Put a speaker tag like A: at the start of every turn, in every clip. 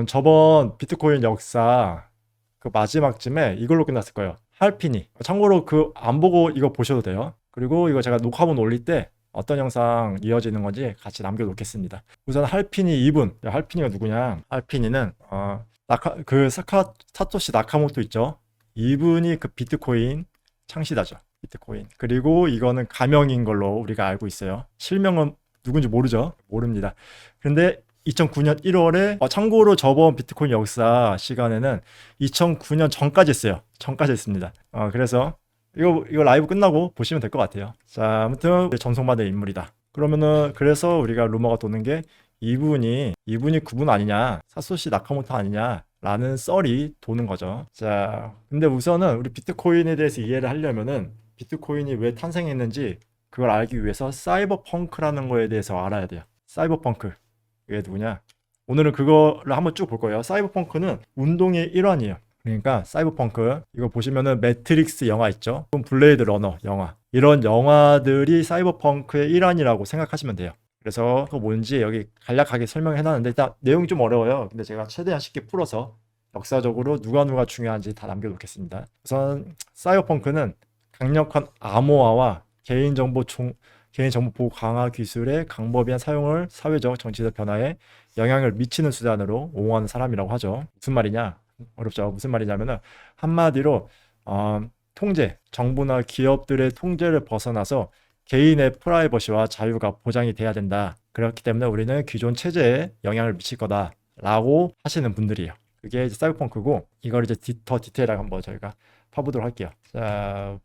A: 저번 비트코인 역사 그 마지막쯤에 이걸로 끝났을 거예요. 할피니. 참고로 그 안 보고 이거 보셔도 돼요. 그리고 이거 제가 녹화본 올릴 때 어떤 영상 이어지는 건지 같이 남겨놓겠습니다. 우선 할피니 이분. 할피니가 누구냐? 할피니는 사토시 나카모토 있죠. 이분이 그 비트코인 창시자죠. 비트코인. 그리고 이거는 가명인 걸로 우리가 알고 있어요. 실명은 누군지 모르죠. 모릅니다. 근데 2009년 1월에 참고로 저번 비트코인 역사 시간에는 2009년 전까지 했어요. 전까지 했습니다. 그래서 이거 라이브 끝나고 보시면 될 것 같아요. 자, 아무튼 전송받은 인물이다. 그러면은 그래서 우리가 루머가 도는 게 이분이 그분 아니냐, 사토시 나카모토 아니냐 라는 썰이 도는 거죠. 자, 근데 우선은 우리 비트코인에 대해서 이해를 하려면은 비트코인이 왜 탄생했는지 그걸 알기 위해서 사이버펑크라는 거에 대해서 알아야 돼요. 사이버펑크. 이게 누구냐? 오늘은 그거를 한번 쭉 볼 거예요. 사이버펑크는 운동의 일환이에요. 그러니까 사이버펑크 이거 보시면은 매트릭스 영화 있죠? 블레이드 러너 영화. 이런 영화들이 사이버펑크의 일환이라고 생각하시면 돼요. 그래서 그거 뭔지 여기 간략하게 설명해 놨는데 일단 내용이 좀 어려워요. 근데 제가 최대한 쉽게 풀어서 역사적으로 누가 중요한지 다 남겨놓겠습니다. 우선 사이버펑크는 강력한 암호화와 개인정보 보호 강화 기술의 강법이한 사용을 사회적 정치적 변화에 영향을 미치는 수단으로 옹호하는 사람이라고 하죠. 무슨 말이냐? 어렵죠. 무슨 말이냐면은 한마디로 통제, 정부나 기업들의 통제를 벗어나서 개인의 프라이버시와 자유가 보장이 돼야 된다. 그렇기 때문에 우리는 기존 체제에 영향을 미칠 거다라고 하시는 분들이에요. 그게 이제 사이버펑크고 이걸 이제 더 디테일하게 한번 저희가 파보도록 할게요. 자,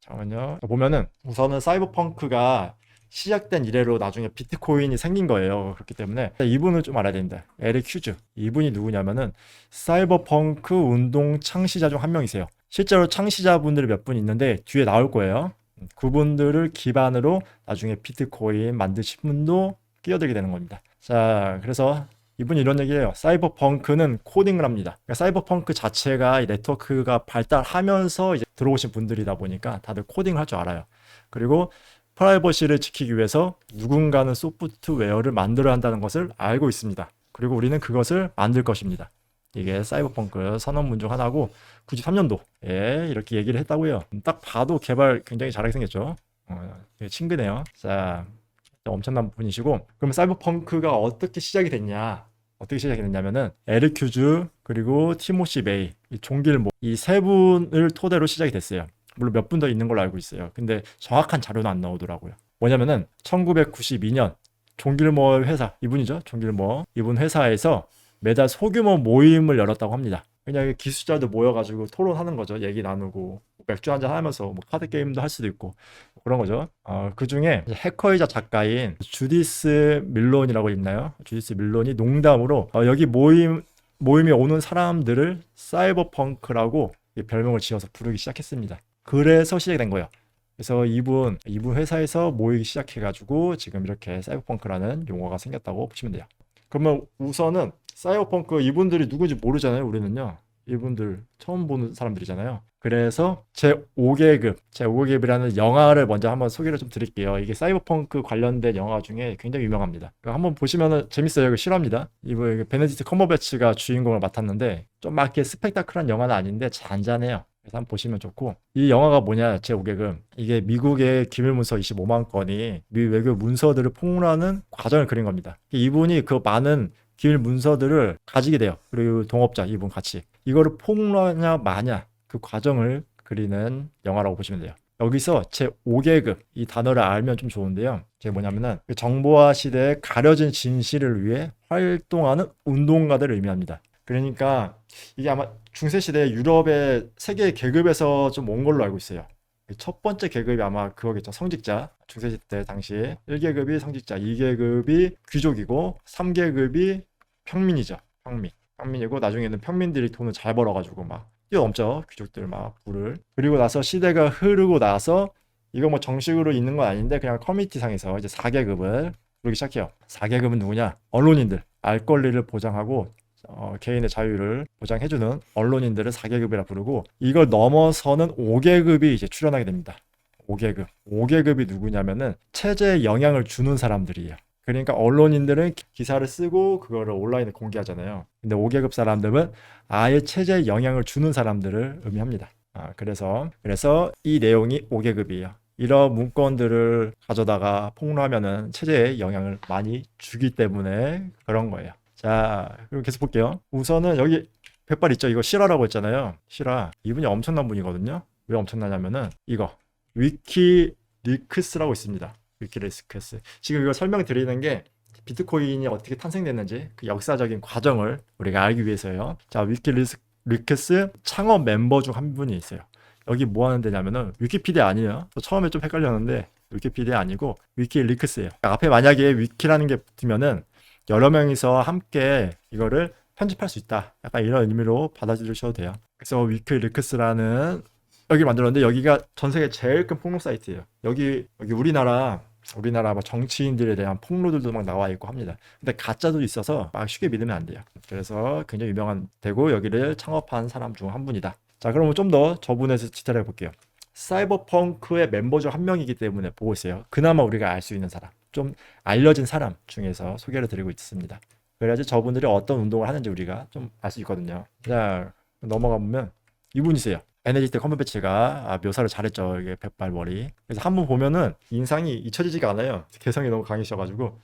A: 잠깐만요. 보면은 우선은 사이버펑크가 시작된 이래로 나중에 비트코인이 생긴 거예요. 그렇기 때문에 이분을 좀 알아야 됩니다. 에릭 휴즈. 이분이 누구냐면은 사이버펑크 운동 창시자 중 한 명이세요. 실제로 창시자분들이 몇 분 있는데 뒤에 나올 거예요. 그분들을 기반으로 나중에 비트코인 만드신 분도 끼어들게 되는 겁니다. 자, 그래서 이분이 이런 얘기예요. 사이버펑크는 코딩을 합니다. 그러니까 사이버펑크 자체가 이 네트워크가 발달하면서 이제 들어오신 분들이다 보니까 다들 코딩을 할 줄 알아요. 그리고 프라이버시를 지키기 위해서 누군가는 소프트웨어를 만들어야 한다는 것을 알고 있습니다. 그리고 우리는 그것을 만들 것입니다. 이게 사이버펑크 선언문 중 하나고 93년도에 이렇게 얘기를 했다고요. 딱 봐도 개발 굉장히 잘하게 생겼죠. 되게 친근해요. 자, 엄청난 분이시고 그럼 사이버펑크가 어떻게 시작이 됐냐면은 에릭 휴즈 그리고 티모시 메이, 존 길모 이 세 분을 토대로 시작이 됐어요. 물론 몇 분 더 있는 걸로 알고 있어요. 근데 정확한 자료는 안 나오더라고요. 뭐냐면은 1992년 존 길모 회사, 이분이죠. 존 길모. 이분 회사에서 매달 소규모 모임을 열었다고 합니다. 그냥 기술자들 모여가지고 토론하는 거죠. 얘기 나누고 맥주 한잔 하면서 뭐 카드 게임도 할 수도 있고 그런 거죠. 그 중에 해커이자 작가인 주디스 밀론이라고 있나요? 주디스 밀론이 농담으로 여기 모임에 오는 사람들을 사이버펑크라고 별명을 지어서 부르기 시작했습니다. 그래서 시작이 된 거예요. 그래서 이분 회사에서 모이기 시작해가지고 지금 이렇게 사이버펑크라는 용어가 생겼다고 보시면 돼요. 그러면 우선은 사이버펑크 이분들이 누군지 모르잖아요. 우리는요. 이분들 처음 보는 사람들이잖아요. 그래서 제5계급이라는 영화를 먼저 한번 소개를 좀 드릴게요. 이게 사이버펑크 관련된 영화 중에 굉장히 유명합니다. 한번 보시면은 재밌어요. 이거 실화입니다. 이거 베네딕트 컴버배치가 주인공을 맡았는데 좀 막 이렇게 스펙타클한 영화는 아닌데 잔잔해요. 그래서 한번 보시면 좋고 이 영화가 뭐냐 제5계급 이게 미국의 기밀문서 25만 건이 미 외교 문서들을 폭로하는 과정을 그린 겁니다. 이분이 그 많은 기밀 문서들을 가지게 돼요. 그리고 동업자 이분 같이 이거를 폭로하냐 마냐 그 과정을 그리는 영화라고 보시면 돼요. 여기서 제5계급 이 단어를 알면 좀 좋은데요. 이게 뭐냐면은 그 정보화 시대에 가려진 진실을 위해 활동하는 운동가들을 의미합니다. 그러니까 이게 아마 중세시대 유럽의 세계 계급에서 좀 온 걸로 알고 있어요. 첫 번째 계급이 아마 그거겠죠. 성직자. 중세시대 당시 1계급이 성직자, 2계급이 귀족이고 3계급이 평민이죠. 평민이고 나중에는 평민들이 돈을 잘 벌어가지고 막 뛰어넘죠. 귀족들 막 부를. 그리고 나서 시대가 흐르고 나서 이거 뭐 정식으로 있는 건 아닌데 그냥 커뮤니티 상에서 이제 4계급을 부르기 시작해요. 4계급은 누구냐? 언론인들. 알 권리를 보장하고 개인의 자유를 보장해주는 언론인들을 4계급이라 부르고 이걸 넘어서는 5계급이 이제 출현하게 됩니다. 5계급이 누구냐면은 체제에 영향을 주는 사람들이에요. 그러니까 언론인들은 기사를 쓰고 그거를 온라인에 공개하잖아요. 근데 5계급 사람들은 아예 체제에 영향을 주는 사람들을 의미합니다. 그래서 이 내용이 5계급이에요. 이런 문건들을 가져다가 폭로하면은 체제에 영향을 많이 주기 때문에 그런 거예요. 자, 그럼 계속 볼게요. 우선은 여기 백발 있죠? 이거 실화라고 했잖아요. 실화. 이분이 엄청난 분이거든요. 왜 엄청나냐면은 이거 위키리크스라고 있습니다. 위키리크스. 지금 이거 설명드리는 게 비트코인이 어떻게 탄생됐는지 그 역사적인 과정을 우리가 알기 위해서요. 자, 위키리크스 창업 멤버 중 한 분이 있어요. 여기 뭐 하는 데냐면은 위키피디아 아니에요. 저 처음에 좀 헷갈렸는데 위키피디아 아니고 위키리크스예요. 앞에 만약에 위키라는 게 붙으면은 여러 명이서 함께 이거를 편집할 수 있다. 약간 이런 의미로 받아들이셔도 돼요. 그래서 위키리크스라는 여기 만들었는데 여기가 전 세계 제일 큰 폭로 사이트예요. 여기 우리나라 막 정치인들에 대한 폭로들도 막 나와 있고 합니다. 근데 가짜도 있어서 막 쉽게 믿으면 안 돼요. 그래서 굉장히 유명한 데고 여기를 창업한 사람 중 한 분이다. 자, 그러면 좀 더 저분에서 디테일하게 볼게요. 사이버펑크의 멤버 중 한 명이기 때문에 보고 있어요. 그나마 우리가 알 수 있는 사람, 좀 알려진 사람 중에서 소개를 드리고 있습니다. 그래야지 저분들이 어떤 운동을 하는지 우리가 좀 알 수 있거든요. 자, 넘어가 보면 이분이세요. 베네딕트 컴버배치가 묘사를 잘했죠. 이게 백발머리. 그래서 한번 보면은 인상이 잊혀지지가 않아요. 개성이 너무 강하셔가지고.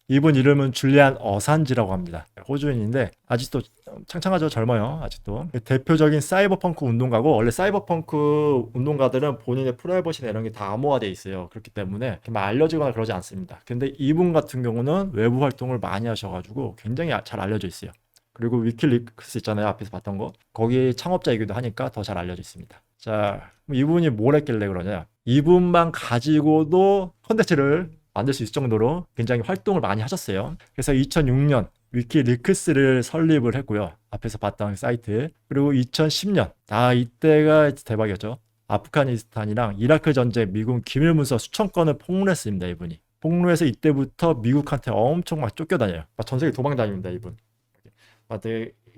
A: 이분 이름은 줄리안 어산지라고 합니다. 호주인인데 아직도 창창하죠. 젊어요. 아직도. 대표적인 사이버펑크 운동가고 원래 사이버펑크 운동가들은 본인의 프라이버시나 이런 게 다 암호화돼 있어요. 그렇기 때문에 막 알려지거나 그러지 않습니다. 근데 이분 같은 경우는 외부 활동을 많이 하셔가지고 굉장히 잘 알려져 있어요. 그리고 위키리크스 있잖아요. 앞에서 봤던 거. 거기 창업자이기도 하니까 더 잘 알려져 있습니다. 자, 이분이 뭘 했길래 그러냐. 이분만 가지고도 콘텐츠를 만들 수 있을 정도로 굉장히 활동을 많이 하셨어요. 그래서 2006년 위키리크스를 설립을 했고요. 앞에서 봤던 사이트. 그리고 2010년. 이때가 대박이었죠. 아프가니스탄이랑 이라크 전쟁 미국 기밀 문서 수천 건을 폭로했습니다. 이분이. 폭로해서 이때부터 미국한테 엄청 막 쫓겨다녀요. 전 세계 도망 다닙니다. 이분.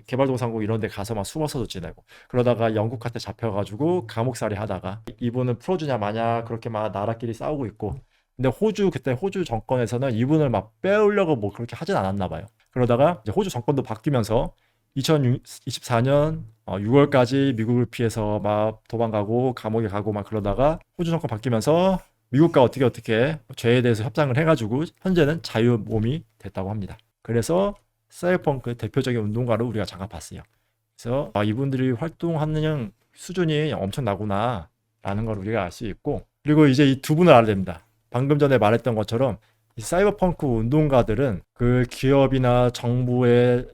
A: 개발도상국 이런 데 가서 막 숨어서도 지내고 그러다가 영국한테 잡혀가지고 감옥살이 하다가 이분은 풀어주냐 마냐 그렇게 막 나라끼리 싸우고 있고 근데 그때 호주 정권에서는 이분을 막 빼오려고 뭐 그렇게 하진 않았나 봐요. 그러다가 이제 호주 정권도 바뀌면서 2024년 6월까지 미국을 피해서 막 도망가고 감옥에 가고 막 그러다가 호주 정권 바뀌면서 미국과 어떻게 죄에 대해서 협상을 해가지고 현재는 자유 몸이 됐다고 합니다. 그래서 사이버펑크의 대표적인 운동가로 우리가 잠깐 봤어요. 그래서 이분들이 활동하는 수준이 엄청나구나 라는 걸 우리가 알 수 있고 그리고 이제 이 두 분을 알아야 됩니다. 방금 전에 말했던 것처럼 이 사이버펑크 운동가들은 그 기업이나 정부의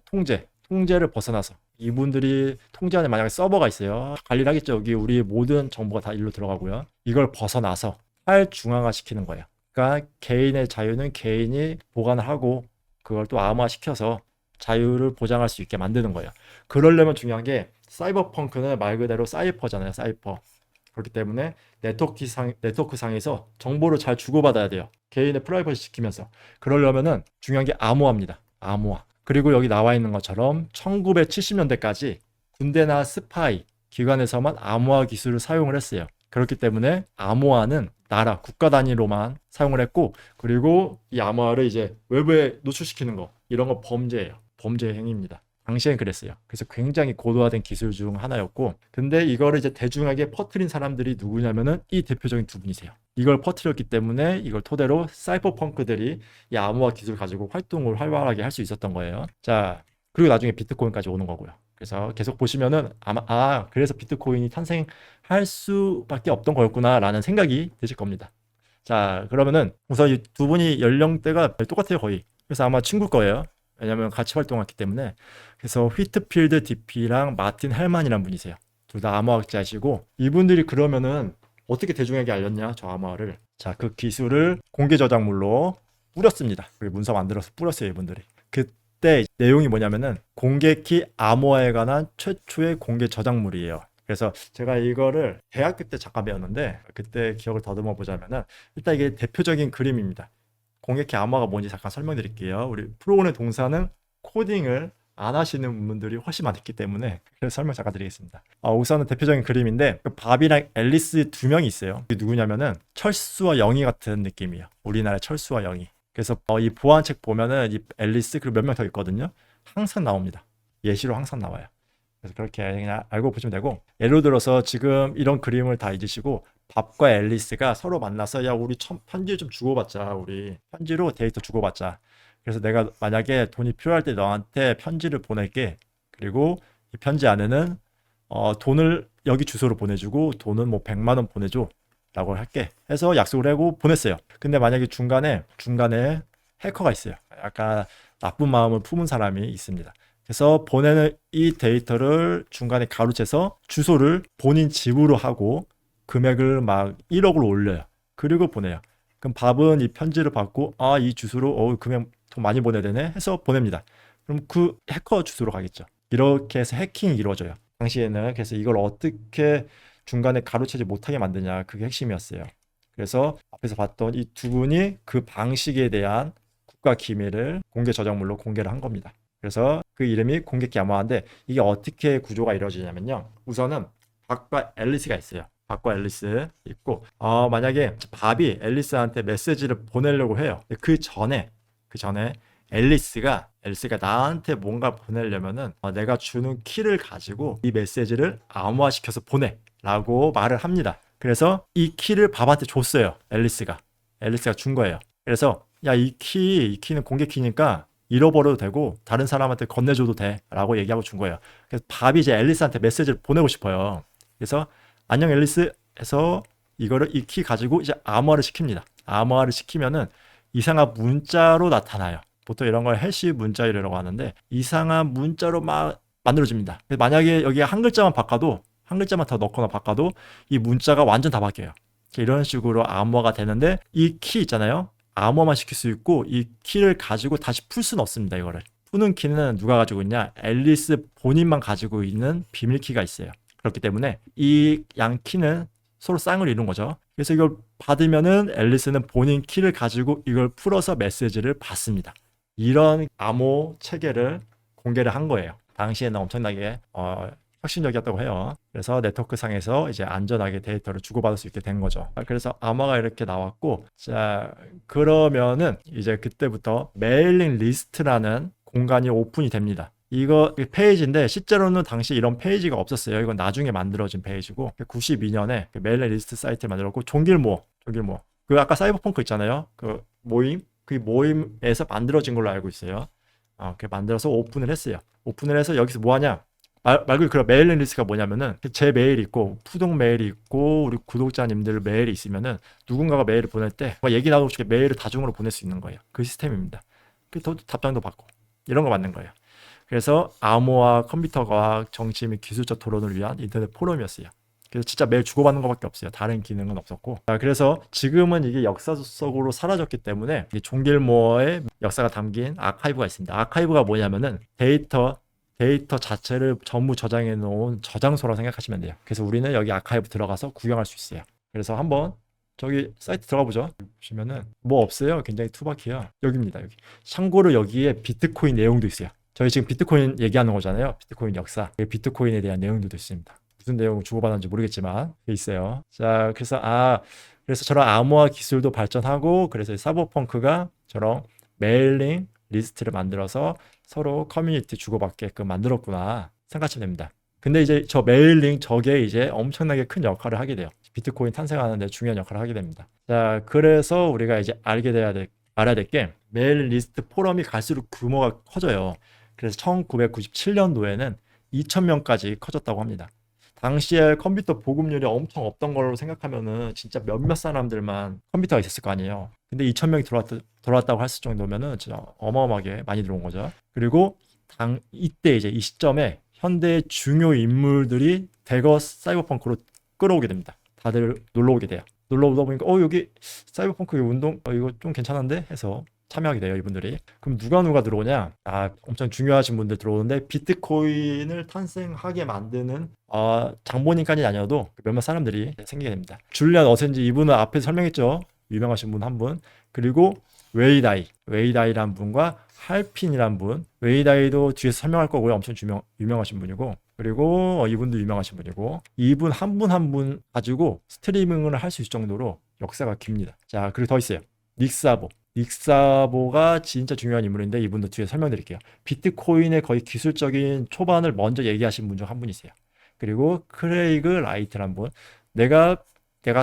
A: 통제를 벗어나서 이분들이 통제하는 만약에 서버가 있어요. 관리를 하겠죠. 여기 우리 모든 정보가 다 일로 들어가고요. 이걸 벗어나서 탈중앙화 시키는 거예요. 그러니까 개인의 자유는 개인이 보관을 하고 그걸 또 암호화시켜서 자유를 보장할 수 있게 만드는 거예요. 그러려면 중요한 게 사이버펑크는 말 그대로 사이퍼잖아요. 사이퍼. 그렇기 때문에 네트워크상에서 정보를 잘 주고받아야 돼요. 개인의 프라이버시 지키면서. 그러려면은 중요한 게 암호화입니다. 암호화. 그리고 여기 나와 있는 것처럼 1970년대까지 군대나 스파이 기관에서만 암호화 기술을 사용을 했어요. 그렇기 때문에 암호화는 국가 단위로만 사용을 했고 그리고 이 암호화를 이제 외부에 노출시키는 거 이런 거 범죄예요. 범죄 행위입니다. 당시엔 그랬어요. 그래서 굉장히 고도화된 기술 중 하나였고 근데 이거를 이제 대중에게 퍼뜨린 사람들이 누구냐면은 이 대표적인 두 분이세요. 이걸 퍼뜨렸기 때문에 이걸 토대로 사이버펑크들이 이 암호화 기술 가지고 활동을 활발하게 할 수 있었던 거예요. 자, 그리고 나중에 비트코인까지 오는 거고요. 그래서 계속 보시면은 아마 그래서 비트코인이 탄생할 수밖에 없던 거였구나라는 생각이 드실 겁니다. 자, 그러면은 우선 이 두 분이 연령대가 똑같아요, 거의. 그래서 아마 친구일 거예요. 왜냐면 같이 활동했기 때문에. 그래서 휘트필드 DP랑 마틴 헬만이라는 분이세요. 둘 다 암호학자시고 이분들이 그러면은 어떻게 대중에게 알렸냐, 저 암호화를. 자, 그 기술을 공개 저작물로 뿌렸습니다. 문서 만들어서 뿌렸어요, 이분들이. 그때 내용이 뭐냐면은 공개키 암호화에 관한 최초의 공개 저작물이에요. 그래서 제가 이거를 대학교 때 잠깐 배웠는데 그때 기억을 더듬어 보자면은 일단 이게 대표적인 그림입니다. 공개키 암호화가 뭔지 잠깐 설명드릴게요. 우리 프로그램 동사는 코딩을 안 하시는 분들이 훨씬 많기 때문에 그래서 설명 잠깐 드리겠습니다. 우선은 대표적인 그림인데 밥이랑 앨리스 두 명이 있어요. 이게 누구냐면은 철수와 영희 같은 느낌이에요. 우리나라의 철수와 영희. 그래서 이 보안책 보면은 이 앨리스 그리고 몇 명 더 있거든요. 항상 나옵니다. 예시로 항상 나와요. 그래서 그렇게 그냥 알고 보시면 되고, 예를 들어서 지금 이런 그림을 다 잊으시고 밥과 앨리스가 서로 만나서 야 우리 편지 좀 주고받자, 우리 편지로 데이터 주고받자. 그래서 내가 만약에 돈이 필요할 때 너한테 편지를 보낼게. 그리고 이 편지 안에는 돈을 여기 주소로 보내주고 돈은 뭐 100만 원 보내줘 라고 할게 해서 약속을 하고 보냈어요. 근데 만약에 중간에 해커가 있어요. 약간 나쁜 마음을 품은 사람이 있습니다. 그래서 보내는 이 데이터를 중간에 가로채서 주소를 본인 집으로 하고 금액을 막 1억으로 올려요. 그리고 보내요. 그럼 밥은 이 편지를 받고 이 주소로 금액 돈 많이 보내야 되네 해서 보냅니다. 그럼 그 해커 주소로 가겠죠. 이렇게 해서 해킹이 이루어져요. 당시에는. 그래서 이걸 어떻게 중간에 가로채지 못하게 만드냐, 그게 핵심이었어요. 그래서 앞에서 봤던 이 두 분이 그 방식에 대한 국가 기밀을 공개 저작물로 공개를 한 겁니다. 그래서 그 이름이 공개키 암호화인데, 이게 어떻게 구조가 이루어지냐면요. 우선은 밥과 앨리스가 있어요. 밥과 앨리스 있고 만약에 밥이 앨리스한테 메시지를 보내려고 해요. 그 전에 앨리스가 나한테 뭔가 보내려면은 내가 주는 키를 가지고 이 메시지를 암호화시켜서 보내라고 말을 합니다. 그래서 이 키를 밥한테 줬어요. 앨리스가 준 거예요. 그래서 야, 이 키는 공개 키니까 잃어버려도 되고 다른 사람한테 건네줘도 돼라고 얘기하고 준 거예요. 그래서 밥이 이제 앨리스한테 메시지를 보내고 싶어요. 그래서 안녕 앨리스 해서 이거를 이 키 가지고 이제 암호화를 시킵니다. 암호화를 시키면은 이상한 문자로 나타나요. 보통 이런 걸 해시 문자열이라고 하는데 이상한 문자로 막 만들어집니다. 만약에 여기에 한 글자만 바꿔도, 한 글자만 더 넣거나 바꿔도 이 문자가 완전 다 바뀌어요. 이런 식으로 암호화가 되는데, 이 키 있잖아요. 암호화만 시킬 수 있고 이 키를 가지고 다시 풀 수는 없습니다. 이거를 푸는 키는 누가 가지고 있냐? 앨리스 본인만 가지고 있는 비밀키가 있어요. 그렇기 때문에 이 양 키는 서로 쌍을 이룬 거죠. 그래서 이걸 받으면은 앨리스는 본인 키를 가지고 이걸 풀어서 메시지를 받습니다. 이런 암호 체계를 공개를 한 거예요. 당시에는 엄청나게 혁신적이었다고 해요. 그래서 네트워크 상에서 이제 안전하게 데이터를 주고받을 수 있게 된 거죠. 그래서 암호가 이렇게 나왔고, 자 그러면은 이제 그때부터 메일링 리스트라는 공간이 오픈이 됩니다. 이거 페이지인데 실제로는 당시 이런 페이지가 없었어요. 이건 나중에 만들어진 페이지고, 92년에 메일링 리스트 사이트를 만들었고, 종길모 그 아까 사이버펑크 있잖아요. 그 모임에서 만들어진 걸로 알고 있어요. 그렇게 만들어서 오픈을 했어요. 오픈을 해서 여기서 뭐 하냐? 말 그대로 그 메일링 리스트가 뭐냐면은 제 메일이 있고 푸동 메일이 있고 우리 구독자님들 메일이 있으면은 누군가가 메일을 보낼 때 얘기 나누고 싶게 메일을 다중으로 보낼 수 있는 거예요. 그 시스템입니다. 그 답장도 받고 이런 거 만든 거예요. 그래서 암호화, 컴퓨터 과학, 정치 및 기술적 토론을 위한 인터넷 포럼이었어요. 그래서 진짜 매일 주고받는 것밖에 없어요. 다른 기능은 없었고. 그래서 지금은 이게 역사 속으로 사라졌기 때문에 종길모어의 역사가 담긴 아카이브가 있습니다. 아카이브가 뭐냐면은 데이터 자체를 전부 저장해 놓은 저장소라고 생각하시면 돼요. 그래서 우리는 여기 아카이브 들어가서 구경할 수 있어요. 그래서 한번 저기 사이트 들어가 보죠. 보시면은 뭐 없어요. 굉장히 투박해요. 여기입니다. 여기. 참고로 여기에 비트코인 내용도 있어요. 저희 지금 비트코인 얘기하는 거잖아요. 비트코인 역사. 비트코인에 대한 내용들도 있습니다. 무슨 내용을 주고받았는지 모르겠지만 있어요. 자, 그래서 저런 암호화 기술도 발전하고, 그래서 사이버펑크가 저런 메일링 리스트를 만들어서 서로 커뮤니티 주고받게끔 만들었구나 생각하시면 됩니다. 근데 이제 저 메일링 저게 이제 엄청나게 큰 역할을 하게 돼요. 비트코인 탄생하는 데 중요한 역할을 하게 됩니다. 자, 그래서 우리가 이제 알아야 될 게, 메일 리스트 포럼이 갈수록 규모가 커져요. 그래서 1997년도에는 2,000명까지 커졌다고 합니다. 당시에 컴퓨터 보급률이 엄청 없던 걸로 생각하면은 진짜 몇몇 사람들만 컴퓨터가 있었을 거 아니에요. 근데 2,000명이 들어왔다고 했을 정도면은 진짜 어마어마하게 많이 들어온 거죠. 그리고 이때 이제 이 시점에 현대의 중요 인물들이 대거 사이버펑크로 끌어오게 됩니다. 다들 놀러 오게 돼요. 놀러 오다 보니까 여기 사이버펑크 운동 이거 좀 괜찮은데 해서 참여하게 돼요, 이분들이. 그럼 누가 들어오냐? 엄청 중요하신 분들 들어오는데, 비트코인을 탄생하게 만드는 장본인까지는 아니어도 몇몇 사람들이 생기게 됩니다. 줄리안 어센지, 이분은 앞에서 설명했죠. 유명하신 분 한 분. 그리고 웨이다이란 분과 할핀이란 분. 웨이다이도 뒤에서 설명할 거고요. 엄청 유명하신 분이고, 그리고 이분도 유명하신 분이고, 이분 한 분 한 분 가지고 스트리밍을 할 수 있을 정도로 역사가 깁니다. 자, 그리고 더 있어요. 닉사보. 닉 사보가 진짜 중요한 인물인데 이분도 뒤에 설명드릴게요. 비트코인의 거의 기술적인 초반을 먼저 얘기하신 분 중 한 분이세요. 그리고 크레이그 라이트란 분, 내가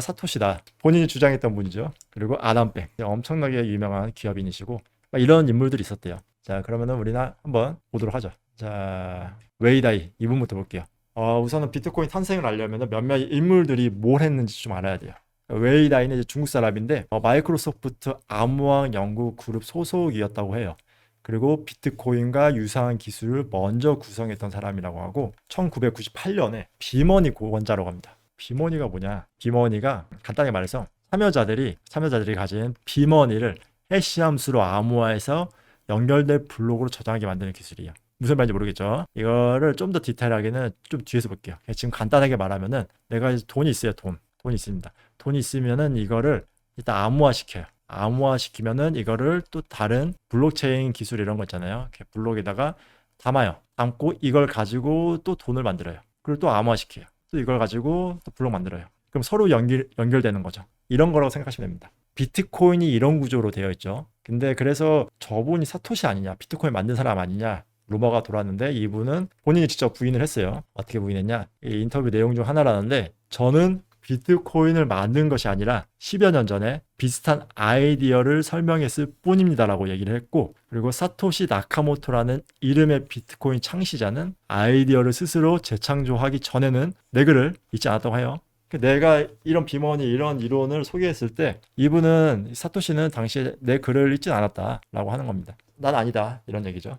A: 사토시다 본인이 주장했던 분이죠. 그리고 아담백, 엄청나게 유명한 기업인이시고 이런 인물들이 있었대요. 자, 그러면은 우리나 한번 보도록 하죠. 자, 웨이다이 이분부터 볼게요. 우선은 비트코인 탄생을 알려면 몇몇 인물들이 뭘 했는지 좀 알아야 돼요. 웨이다이는 이제 중국 사람인데 마이크로소프트 암호학 연구 그룹 소속이었다고 해요. 그리고 비트코인과 유사한 기술을 먼저 구성했던 사람이라고 하고 1998년에 비머니 고원자라고 합니다. 비머니가 뭐냐? 비머니가 간단히 말해서 참여자들이 가진 비머니를 해시 함수로 암호화해서 연결된 블록으로 저장하게 만드는 기술이에요. 무슨 말인지 모르겠죠. 이거를 좀 더 디테일하게는 좀 뒤에서 볼게요. 지금 간단하게 말하면은 내가 이제 돈이 있어요. 돈이 있습니다. 돈이 있으면은 이거를 일단 암호화시켜요. 암호화시키면은 이거를 또 다른 블록체인 기술 이런 거 있잖아요. 이렇게 블록에다가 담고 이걸 가지고 또 돈을 만들어요. 그리고 또 암호화시켜요. 또 이걸 가지고 또 블록 만들어요. 그럼 서로 연결되는 거죠. 이런 거라고 생각하시면 됩니다. 비트코인이 이런 구조로 되어 있죠. 근데 그래서 저분이 사토시 아니냐, 비트코인 만든 사람 아니냐 루머가 돌았는데 이분은 본인이 직접 부인을 했어요. 어떻게 부인했냐? 이 인터뷰 내용 중 하나라는데 저는 비트코인을 만든 것이 아니라 10여 년 전에 비슷한 아이디어를 설명했을 뿐입니다라고 얘기를 했고, 그리고 사토시 나카모토라는 이름의 비트코인 창시자는 아이디어를 스스로 재창조하기 전에는 내 글을 읽지 않았다고 해요. 내가 이런 비머니 이런 이론을 소개했을 때 이분은 사토시는 당시에 내 글을 읽지 않았다라고 하는 겁니다. 난 아니다 이런 얘기죠.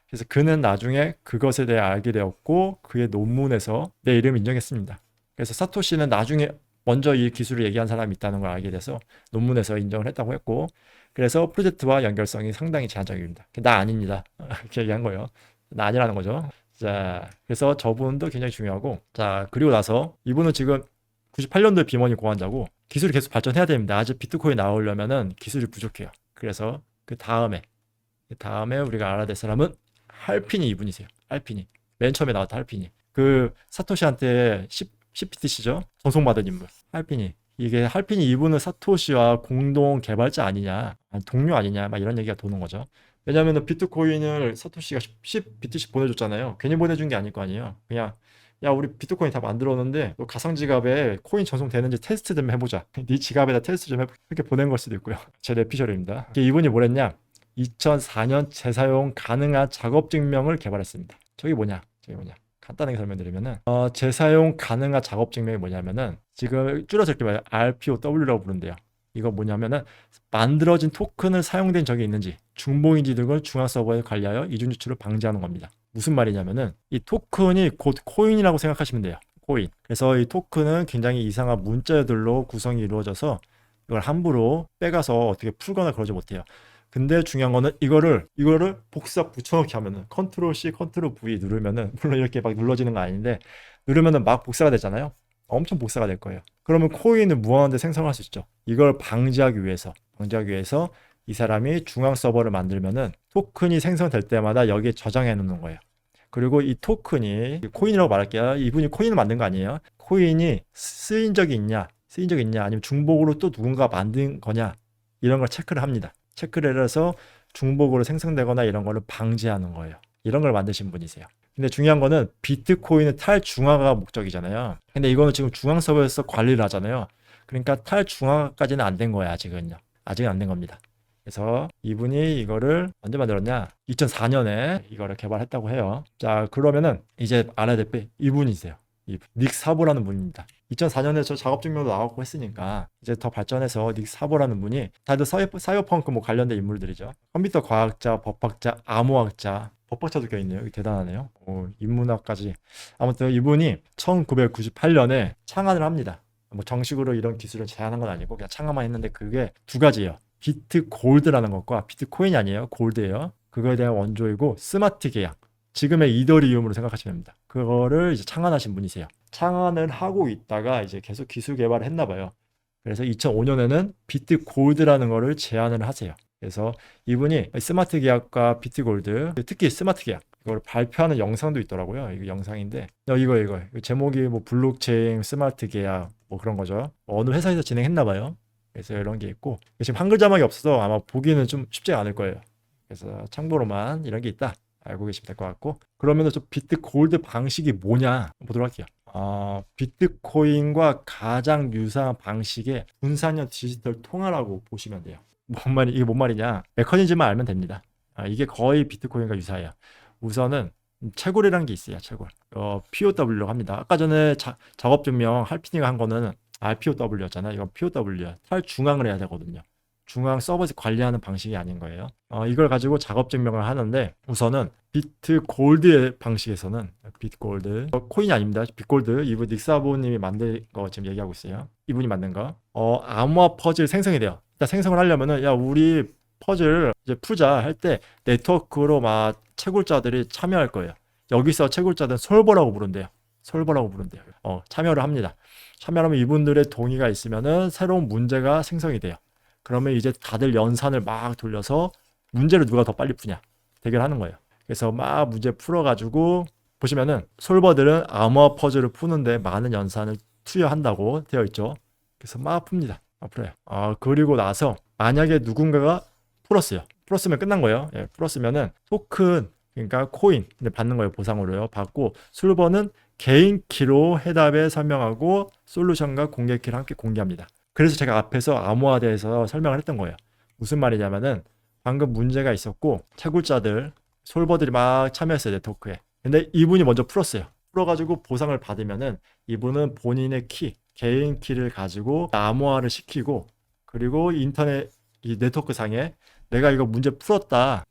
A: 그래서 그는 나중에 그것에 대해 알게 되었고 그의 논문에서 내 이름을 인정했습니다. 그래서 사토시는 나중에 먼저 이 기술을 얘기한 사람이 있다는 걸 알게 돼서 논문에서 인정을 했다고 했고, 그래서 프로젝트와 연결성이 상당히 제한적입니다. 나 아닙니다. 이렇게 얘기한 거예요. 나 아니라는 거죠. 자, 그래서 저분도 굉장히 중요하고, 자, 그리고 나서 이분은 지금 98년도에 비머니 고안자고 기술이 계속 발전해야 됩니다. 아직 비트코인 나오려면은 기술이 부족해요. 그래서 그 다음에 우리가 알아야 될 사람은 할피니 이분이세요. 할피니. 맨 처음에 나왔던 할피니. 그 사토시한테 CPTC죠. 전송받은 인물. 할피니. 이게 할피니 이분은 사토시와 공동 개발자 아니냐, 동료 아니냐, 막 이런 얘기가 도는 거죠. 왜냐하면 비트코인을 사토시가 10BTC 보내줬잖아요. 괜히 보내준 게 아닐 거 아니에요. 그냥 야, 우리 비트코인 다 만들었는데 너 가상 지갑에 코인 전송되는지 테스트 좀 해보자. 네 지갑에다 테스트 좀 해보자. 이렇게 보낸 걸 수도 있고요. 제 뇌피셜입니다. 이분이 뭐랬냐? 2004년 재사용 가능한 작업 증명을 개발했습니다. 저게 뭐냐? 간단하게 설명드리면은 재사용 가능한 작업 증명이 뭐냐면은 지금 줄여서 이렇게 말해요. RPOW라고 부른대요. 이거 뭐냐면은 만들어진 토큰을 사용된 적이 있는지 중복인지 등을 중앙 서버에 관리하여 이중 유출을 방지하는 겁니다. 무슨 말이냐면은 이 토큰이 곧 코인이라고 생각하시면 돼요. 코인. 그래서 이 토큰은 굉장히 이상한 문자들로 구성이 이루어져서 이걸 함부로 빼가서 어떻게 풀거나 그러지 못해요. 근데 중요한 거는 이거를 복사 붙여넣기 하면은 컨트롤 C, 컨트롤 V 누르면은 물론 이렇게 막 눌러지는 거 아닌데 누르면은 막 복사가 되잖아요. 엄청 복사가 될 거예요. 그러면 코인을 무한대 생성할 수 있죠. 이걸 방지하기 위해서 이 사람이 중앙 서버를 만들면은 토큰이 생성될 때마다 여기에 저장해 놓는 거예요. 그리고 이 토큰이 코인이라고 말할게요. 이분이 코인을 만든 거 아니에요. 코인이 쓰인 적이 있냐 아니면 중복으로 또 누군가 만든 거냐 이런 걸 체크를 합니다. 체크를 해서 중복으로 생성되거나 이런 거를 방지하는 거예요. 이런 걸 만드신 분이세요. 근데 중요한 거는 비트코인은 탈중앙화가 목적이잖아요. 근데 이거는 지금 중앙 서버에서 관리를 하잖아요. 그러니까 탈중앙화까지는 안 된 거예요. 아직은 안 된 겁니다. 그래서 이분이 이거를 언제 만들었냐? 2004년에 이거를 개발했다고 해요. 자, 그러면은 이제 알아야 될 이분이세요. 닉 사보라는 분입니다. 2004년에 저 작업 증명도 나왔고 했으니까 이제 더 발전해서 닉 사보라는 분이 다들 사이버펑크 뭐 관련된 인물들이죠. 컴퓨터 과학자, 법학자, 암호학자, 법학자도 껴있네요. 대단하네요. 인문학까지. 아무튼 이분이 1998년에 창안을 합니다. 뭐 정식으로 이런 기술을 제안한 건 아니고 그냥 창안만 했는데 그게 두 가지예요. 비트골드라는 것과 비트코인이 아니에요. 골드예요. 그거에 대한 원조이고 스마트 계약. 지금의 이더리움으로 생각하시면 됩니다. 그거를 이제 창안하신 분이세요. 창안을 하고 있다가 이제 계속 기술 개발을 했나 봐요. 그래서 2005년에는 비트골드라는 거를 제안을 하세요. 그래서 이분이 스마트 계약과 비트골드, 특히 스마트 계약 이걸 발표하는 영상도 있더라고요. 이거 영상인데 이거 제목이 뭐 블록체인 스마트 계약 뭐 그런 거죠. 어느 회사에서 진행했나 봐요. 그래서 이런 게 있고 지금 한글 자막이 없어서 아마 보기는 좀 쉽지 않을 거예요. 그래서 참고로만 이런 게 있다 알고 계시면 될 것 같고 그러면은 좀 비트골드 방식이 뭐냐 보도록 할게요. 비트코인과 가장 유사한 방식의 분산형 디지털 통화라고 보시면 돼요. 이게 뭔 말이냐? 메커니즘만 알면 됩니다. 이게 거의 비트코인과 유사해요. 우선은 채굴이라는 게 있어요. 채굴. POW라고 합니다. 아까 전에 작업 증명 할피니가 한 거는 RPOW였잖아요. 이건 POW야. 탈중앙을 해야 되거든요. 중앙 서버에서 관리하는 방식이 아닌 거예요. 이걸 가지고 작업 증명을 하는데 우선은 비트골드의 방식에서는 비트골드 코인이 아닙니다. 비트골드 이분 닉사보님이 만든 거 지금 얘기하고 있어요. 이분이 만든 거 암호화 퍼즐 생성이 돼요. 일단 생성을 하려면은 야 우리 퍼즐 이제 풀자 할 때 네트워크로 막 채굴자들이 참여할 거예요. 여기서 채굴자들은 솔버라고 부른대요. 솔버라고 부른대요. 참여를 합니다. 참여하면 이분들의 동의가 있으면은 새로운 문제가 생성이 돼요. 그러면 이제 다들 연산을 막 돌려서 문제를 누가 더 빨리 푸냐 대결하는 거예요. 그래서 막 문제 풀어가지고 보시면은 솔버들은 암호화 퍼즐을 푸는데 많은 연산을 투여한다고 되어 있죠. 그래서 막 풉니다. 풀어요. 그리고 나서 만약에 누군가가 풀었어요. 풀었으면 끝난 거예요. 예, 풀었으면은 토큰 그러니까 코인 받는 거예요. 보상으로요. 받고 솔버는 개인 키로 해답에 설명하고 솔루션과 공개 키를 함께 공개합니다. 그래서 제가 앞에서 암호화에 대해서 설명을 했던 거예요. 무슨 말이냐면은 방금 문제가 있었고 채굴자들 솔버들이 막 참여했어요. 네트워크에. 근데 이분이 먼저 풀었어요. 풀어가지고 보상을 받으면은 이분은 본인의 키, 개인 키를 가지고 암호화를 시키고 그리고 인터넷 이 네트워크 상에 내가 이거 문제 풀었다.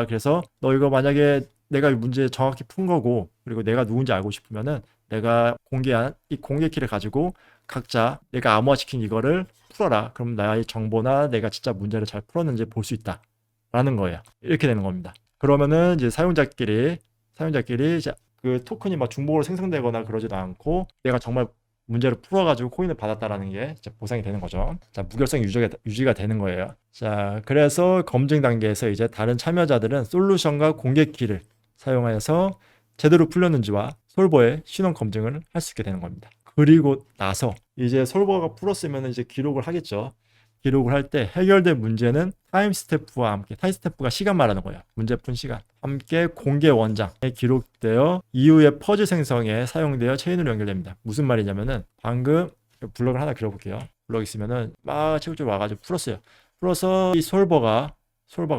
A: 그래서 너 이거 만약에 내가 이 문제 정확히 푼 거고 그리고 내가 누군지 알고 싶으면은 내가 공개한 이 공개 키를 가지고 각자 내가 암호화시킨 이거를 풀어라. 그럼 나의 정보나 내가 진짜 문제를 잘 풀었는지 볼 수 있다. 라는 거예요. 이렇게 되는 겁니다. 그러면은 이제 사용자끼리 이제 그 토큰이 막 중복으로 생성되거나 그러지도 않고 내가 정말 문제를 풀어가지고 코인을 받았다라는 게 보상이 되는 거죠. 자, 무결성이 유지가 되는 거예요. 자, 그래서 검증 단계에서 이제 다른 참여자들은 솔루션과 공개 키를 사용하여서 제대로 풀렸는지와 솔버의 신원 검증을 할 수 있게 되는 겁니다. 그리고 나서 이제 솔버가 풀었으면 이제 기록을 하겠죠. 기록을 할 때 해결된 문제는 타임 스태프와 함께 타임 스태프가 시간 말하는 거예요. 문제 푼 시간 함께 공개 원장에 기록되어 이후에 퍼즐 생성에 사용되어 체인으로 연결됩니다. 무슨 말이냐면은 방금 블럭을 하나 그려볼게요. 블럭 있으면은 막 채굴적으로 와가지고 풀었어요. 풀어서 이 솔버가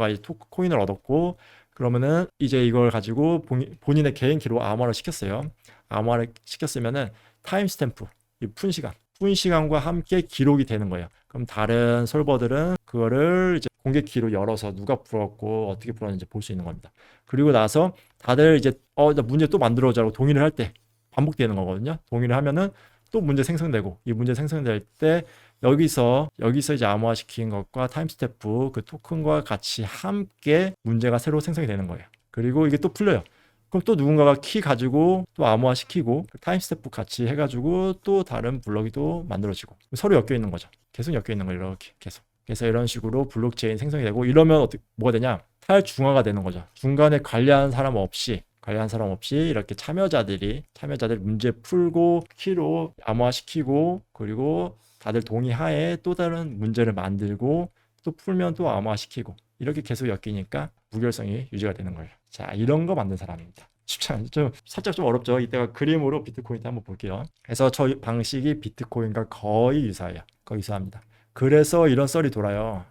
A: 이제 코인을 얻었고 그러면은 이제 이걸 가지고 본인의 개인 키로 암호화를 시켰어요. 암호화를 시켰으면은 타임 스탬프 이 푼 시간과 함께 기록이 되는 거예요. 그럼 다른 솔버들은 그거를 이제 공개 키로 열어서 누가 풀었고 어떻게 풀었는지 볼 수 있는 겁니다. 그리고 나서 다들 이제 나 문제 또 만들어자고 동의를 할 때 반복되는 거거든요. 동의를 하면은 또 문제 생성되고 이 문제 생성될 때 여기서 이제 암호화 시킨 것과 타임스탬프 그 토큰과 같이 함께 문제가 새로 생성이 되는 거예요. 그리고 이게 또 풀려요. 그럼 또 누군가가 키 가지고 또 암호화 시키고 타임스탬프 같이 해가지고 또 다른 블럭이 또 만들어지고 서로 엮여 있는 거죠. 계속 엮여 있는 거예요. 이렇게 계속. 그래서 이런 식으로 블록체인 생성이 되고 이러면 뭐가 되냐? 탈중화가 되는 거죠. 중간에 관리하는 사람 없이 이렇게 참여자들 문제 풀고 키로 암호화 시키고 그리고 다들 동의하에 또 다른 문제를 만들고 또 풀면 또 암호화 시키고 이렇게 계속 엮이니까 무결성이 유지가 되는 거예요. 자, 이런 거 만든 사람입니다. 쉽지 않죠? 살짝 좀 어렵죠? 이때가 그림으로 비트코인 한번 볼게요. 그래서 저 방식이 비트코인과 거의 유사해요. 거의 유사합니다. 그래서 이런 썰이 돌아요.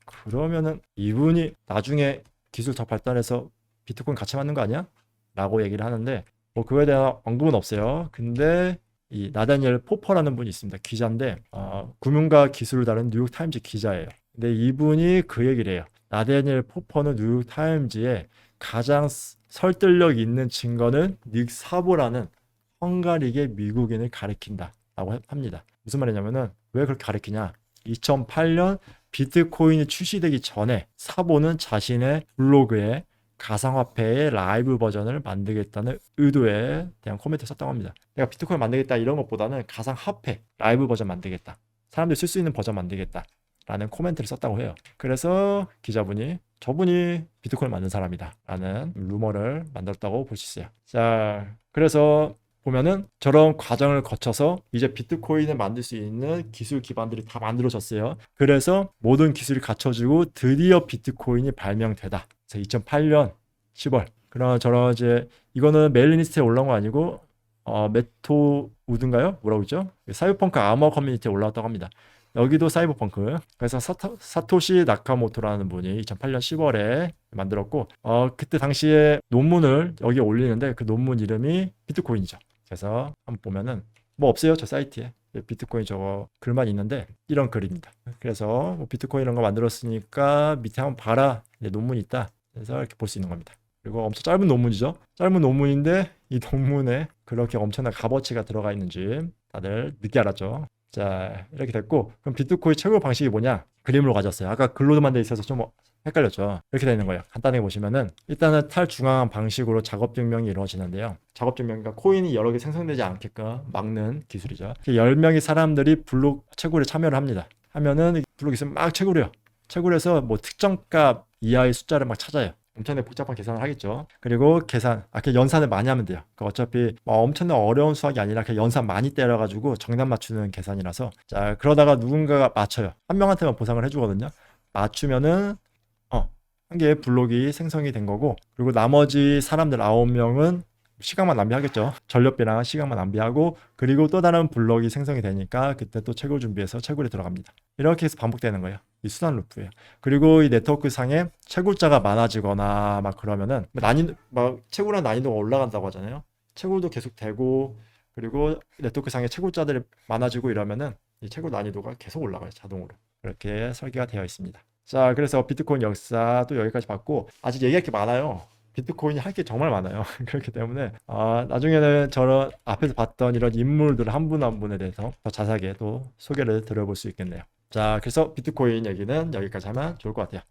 A: 그러면은 이분이 나중에 기술 더 발달해서 비트코인 같이 만든 거 아니야? 라고 얘기를 하는데 뭐 그거에 대한 언급은 없어요. 근데 이 나다니엘 포퍼라는 분이 있습니다. 기자인데 금융과 기술을 다룬 뉴욕타임즈 기자예요. 근데 이분이 그 얘기를 해요. 나다니엘 포퍼는 뉴욕타임즈에 가장 설득력 있는 증거는 닉 사보라는 헝가리계 미국인을 가리킨다 라고 합니다. 무슨 말이냐면은 왜 그렇게 가리키냐? 2008년 비트코인이 출시되기 전에 사보는 자신의 블로그에 가상화폐의 라이브 버전을 만들겠다는 의도에 대한 코멘트를 썼다고 합니다. 내가 비트코인 만들겠다 이런 것보다는 가상화폐 라이브 버전 만들겠다. 사람들이 쓸 수 있는 버전 만들겠다. 라는 코멘트를 썼다고 해요. 그래서 기자분이 저분이 비트코인 만든 사람이다. 라는 루머를 만들었다고 볼 수 있어요. 자, 그래서 보면은 저런 과정을 거쳐서 이제 비트코인을 만들 수 있는 기술 기반들이 다 만들어졌어요. 그래서 모든 기술이 갖춰지고 드디어 비트코인이 발명되다. 그래서 2008년 10월. 그런 저런 이제 이거는 메일리스트에 올라온 거 아니고 메토 우드인가요? 뭐라고 있죠? 사이버펑크 아머 커뮤니티에 올라왔다고 합니다. 여기도 사이버펑크. 그래서 사토시 나카모토라는 분이 2008년 10월에 만들었고 그때 당시에 논문을 여기에 올리는데 그 논문 이름이 비트코인이죠. 그래서 한번 보면은 뭐 없어요. 저 사이트에. 비트코인 저거 글만 있는데 이런 글입니다. 그래서 뭐 비트코인 이런 거 만들었으니까 밑에 한번 봐라. 논문이 있다. 그래서 이렇게 볼 수 있는 겁니다. 그리고 엄청 짧은 논문이죠. 짧은 논문인데 이 논문에 그렇게 엄청난 값어치가 들어가 있는지 다들 늦게 알았죠. 자, 이렇게 됐고 그럼 비트코인 최고 방식이 뭐냐? 그림으로 가졌어요. 아까 글로만 돼 있어서 좀 헷갈렸죠. 이렇게 되는 거예요. 간단하게 보시면은 일단은 탈중앙 방식으로 작업 증명이 이루어지는데요. 작업 증명이니까 코인이 여러 개 생성되지 않게끔 막는 기술이죠. 10명의 사람들이 블록 채굴에 참여를 합니다. 하면은 블록 있으면 막 채굴해요. 채굴해서 뭐 특정 값 이하의 숫자를 막 찾아요. 엄청나게 복잡한 계산을 하겠죠. 그리고 그냥 연산을 많이 하면 돼요. 그러니까 어차피 엄청나게 어려운 수학이 아니라 그냥 연산 많이 때려가지고 정답 맞추는 계산이라서 자 그러다가 누군가가 맞춰요. 한 명한테만 보상을 해주거든요. 맞추면은 한 개의 블록이 생성이 된 거고 그리고 나머지 사람들 9명은 시간만 낭비하겠죠. 전력비랑 시간만 낭비하고 그리고 또 다른 블록이 생성이 되니까 그때 또 채굴 준비해서 채굴에 들어갑니다. 이렇게 해서 반복되는 거예요. 이 순환 루프예요. 그리고 이 네트워크 상에 채굴자가 많아지거나 막 그러면은 채굴한 난이도가 올라간다고 하잖아요. 채굴도 계속 되고 그리고 네트워크 상에 채굴자들이 많아지고 이러면은 이 채굴 난이도가 계속 올라가요. 자동으로. 그렇게 설계가 되어 있습니다. 자, 그래서 비트코인 역사도 여기까지 봤고 아직 얘기할 게 많아요. 비트코인이 할 게 정말 많아요. 그렇기 때문에 나중에는 저런 앞에서 봤던 이런 인물들 한 분 한 분에 대해서 더 자세하게 또 소개를 드려볼 수 있겠네요. 자, 그래서 비트코인 얘기는 여기까지 하면 좋을 것 같아요.